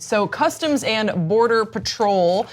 So Customs and Border Protections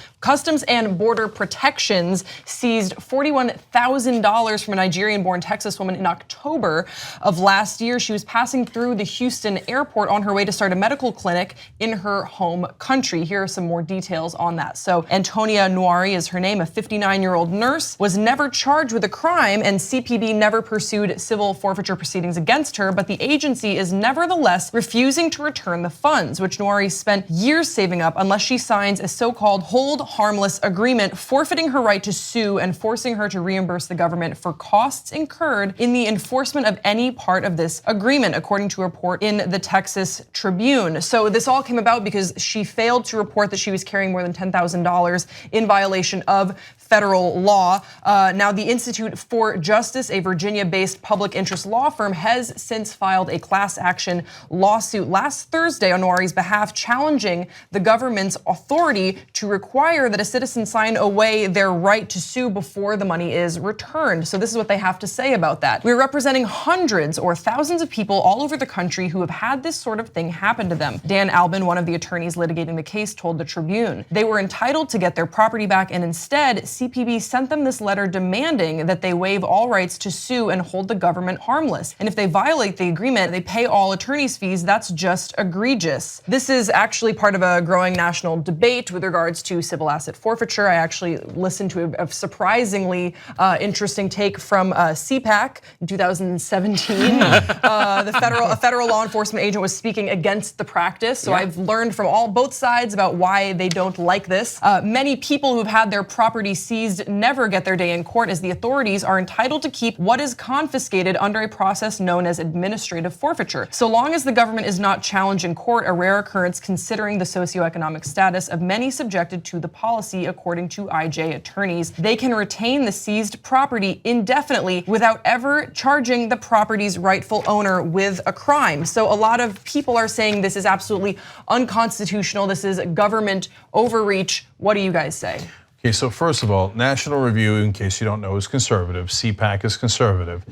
seized $41,000 from a Nigerian-born Texas woman in October of last year. She was passing through the Houston airport on her way to start a medical clinic in her home country. Here are some more details on that. So Anthonia Nwaorie is her name, a 59-year-old nurse, was never charged with a crime, and CPB never pursued civil forfeiture proceedings against her, but the agency is nevertheless refusing to return the funds, which Nwaorie spent years saving up unless she signs a so-called hold harmless agreement, forfeiting her right to sue and forcing her to reimburse the government for costs incurred in the enforcement of any part of this agreement, according to a report in the Texas Tribune. So this all came about because she failed to report that she was carrying more than $10,000 in violation of federal law. Now, the Institute for Justice, a Virginia-based public interest law firm, has since filed a class action lawsuit last Thursday on Nwaorie's behalf, challenging the government's authority to require that a citizen sign away their right to sue before the money is returned. So this is what they have to say about that. We're representing hundreds or thousands of people all over the country who have had this sort of thing happen to them. Dan Albin, one of the attorneys litigating the case, told the Tribune they were entitled to get their property back, and instead CPB sent them this letter demanding that they waive all rights to sue and hold the government harmless. And if they violate the agreement, they pay all attorney's fees. That's just egregious. This is actually part of a growing national debate with regards to civil asset forfeiture. I actually listened to a surprisingly interesting take from CPAC in 2017. A federal law enforcement agent was speaking against the practice. So I've learned from both sides about why they don't like this. Many people who've had their property seized never get their day in court, as the authorities are entitled to keep what is confiscated under a process known as administrative forfeiture. So long as the government is not challenged in court, a rare occurrence considering the socioeconomic status of many subjected to the policy, according to IJ attorneys, they can retain the seized property indefinitely without ever charging the property's rightful owner with a crime. So a lot of people are saying this is absolutely unconstitutional. This is government overreach. What do you guys say? Okay, so first of all, National Review, in case you don't know, is conservative. CPAC is conservative.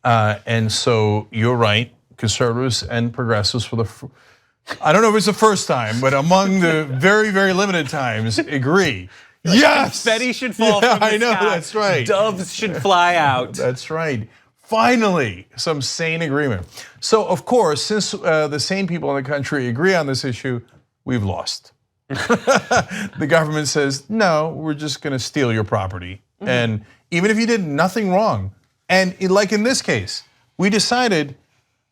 And so you're right, conservatives and progressives I don't know if it's the first time, but among the very, very limited times, agree. Yes! Confetti should fall from the sky. I know, that's right. Doves should fly out. That's right. Finally, some sane agreement. So, of course, since the sane people in the country agree on this issue, we've lost. The government says, no, we're just going to steal your property. And even if you did nothing wrong, and like in this case, we decided,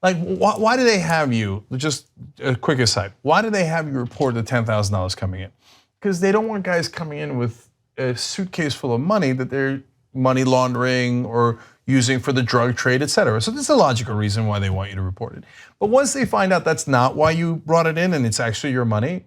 like, why do they have you, just a quick aside, why do they have you report the $10,000 coming in? Because they don't want guys coming in with a suitcase full of money that they're money laundering or using for the drug trade, et cetera. So there's a logical reason why they want you to report it. But once they find out that's not why you brought it in and it's actually your money,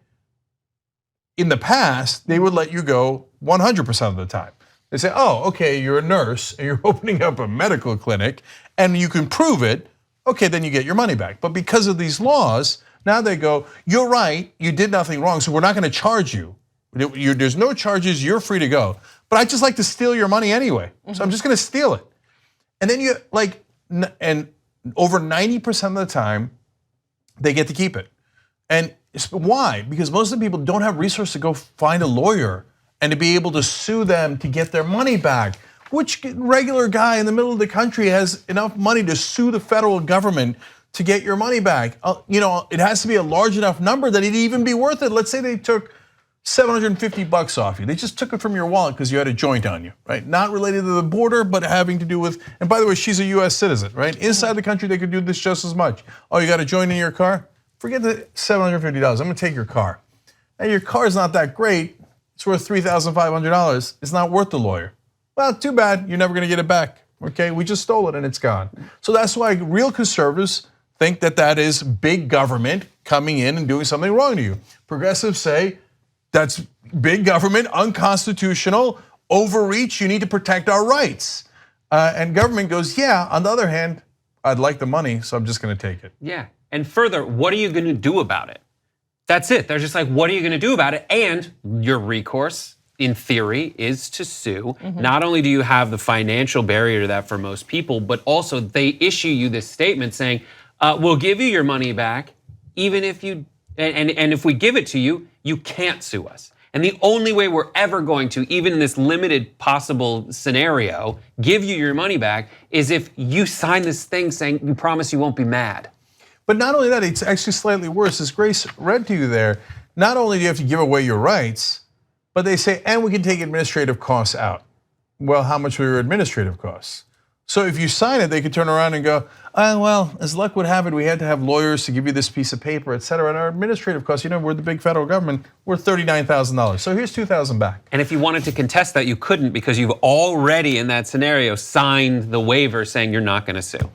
in the past, they would let you go 100% of the time. They say, oh, okay, you're a nurse and you're opening up a medical clinic and you can prove it, okay, then you get your money back. But because of these laws, now they go, you're right, you did nothing wrong, so we're not gonna charge you. There's no charges, you're free to go. But I just like to steal your money anyway, so I'm just gonna steal it. And then and over 90% of the time, they get to keep it. And why? Because most of the people don't have resources to go find a lawyer and to be able to sue them to get their money back. Which regular guy in the middle of the country has enough money to sue the federal government to get your money back? It has to be a large enough number that it'd even be worth it. Let's say they took $750 off you. They just took it from your wallet because you had a joint on you, right? Not related to the border, but having to do with, and by the way, she's a US citizen, right? Inside the country, they could do this just as much. Oh, you got a joint in your car? Forget the $750, I'm gonna take your car. And your car's not that great, it's worth $3,500. It's not worth the lawyer. Well, too bad, you're never gonna get it back, okay? We just stole it and it's gone. So that's why real conservatives think that that is big government coming in and doing something wrong to you. Progressives say that's big government, unconstitutional, overreach, you need to protect our rights. And government goes, yeah, on the other hand, I'd like the money, so I'm just gonna take it. Yeah, and further, what are you gonna do about it? That's it, they're just like, what are you gonna do about it? And your recourse, in theory, is to sue. Not only do you have the financial barrier to that for most people, but also they issue you this statement saying, we'll give you your money back even if you And if we give it to you, you can't sue us. And the only way we're ever going to, even in this limited possible scenario, give you your money back is if you sign this thing saying you promise you won't be mad. But not only that, it's actually slightly worse. As Grace read to you there, not only do you have to give away your rights, but they say, and we can take administrative costs out. Well, how much were your administrative costs? So if you sign it, they could turn around and go, well, as luck would have it, we had to have lawyers to give you this piece of paper, et cetera. And our administrative costs, we're the big federal government, we're $39,000. So here's $2,000 back. And if you wanted to contest that, you couldn't because you've already, in that scenario, signed the waiver saying you're not going to sue.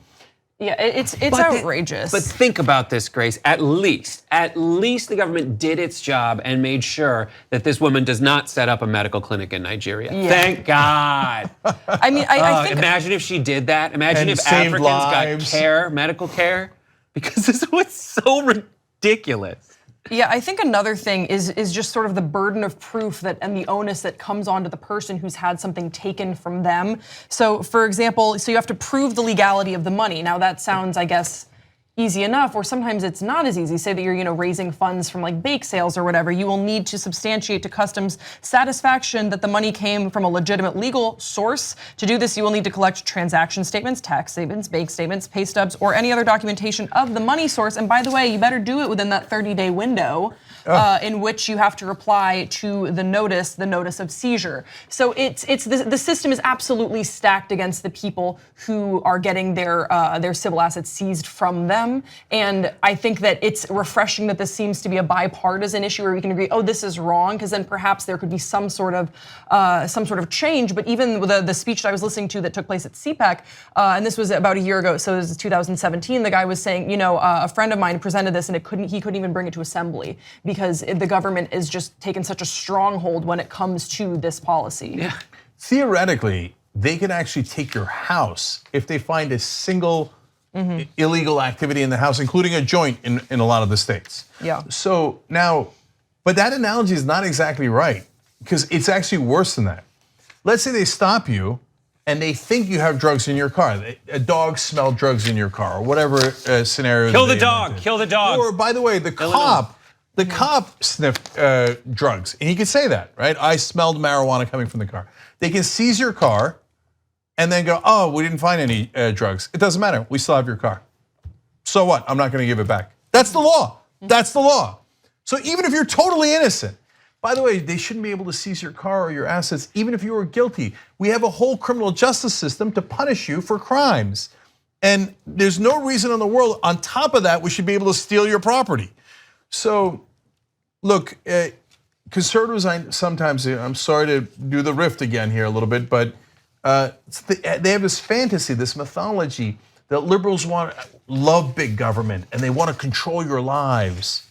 Yeah, it's outrageous. But think about this, Grace. At least the government did its job and made sure that this woman does not set up a medical clinic in Nigeria. Yeah. Thank God. I mean, I think. Imagine if she did that. Imagine if Africans got medical care, because this was so ridiculous. Yeah, I think another thing is just sort of the burden of proof and the onus that comes onto the person who's had something taken from them. So, for example, you have to prove the legality of the money. Now that sounds, I guess, easy enough, or sometimes it's not as easy. Say that you're raising funds from like bake sales or whatever. You will need to substantiate to customs satisfaction that the money came from a legitimate legal source. To do this, you will need to collect transaction statements, tax statements, bank statements, pay stubs, or any other documentation of the money source. And by the way, you better do it within that 30-day window in which you have to reply to the notice of seizure. So the system is absolutely stacked against the people who are getting their civil assets seized from them. And I think that it's refreshing that this seems to be a bipartisan issue where we can agree, this is wrong, because then perhaps there could be some sort of change. But even with the speech that I was listening to that took place at CPAC, and this was about a year ago, so it was 2017, the guy was saying, a friend of mine presented this and he couldn't even bring it to assembly because the government is just taking such a stronghold when it comes to this policy. Yeah. Theoretically, they can actually take your house if they find a single illegal activity in the house, including a joint in a lot of the states. Yeah. So now, but that analogy is not exactly right because it's actually worse than that. Let's say they stop you and they think you have drugs in your car. A dog smelled drugs in your car or whatever scenario. Kill the dog, kill the dog. Or by the way, the cop sniffed drugs, and he could say that, right? I smelled marijuana coming from the car. They can seize your car and then go, we didn't find any drugs. It doesn't matter, we still have your car. So what, I'm not gonna give it back. That's the law, that's the law. So even if you're totally innocent, by the way, they shouldn't be able to seize your car or your assets, even if you were guilty. We have a whole criminal justice system to punish you for crimes. And there's no reason in the world, on top of that, we should be able to steal your property. So, look, conservatives, sometimes, I'm sorry to do the rift again here a little bit, but they have this fantasy, this mythology that liberals love big government and they want to control your lives.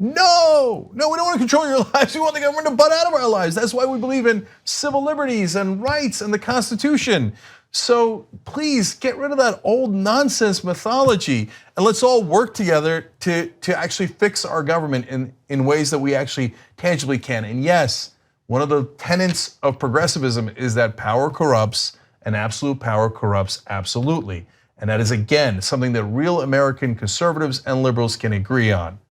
No, we don't want to control your lives. We want the government to butt out of our lives. That's why we believe in civil liberties and rights and the Constitution. So please get rid of that old nonsense mythology and let's all work together to actually fix our government in ways that we actually tangibly can. And yes, one of the tenets of progressivism is that power corrupts and absolute power corrupts absolutely. And that is, again, something that real American conservatives and liberals can agree on.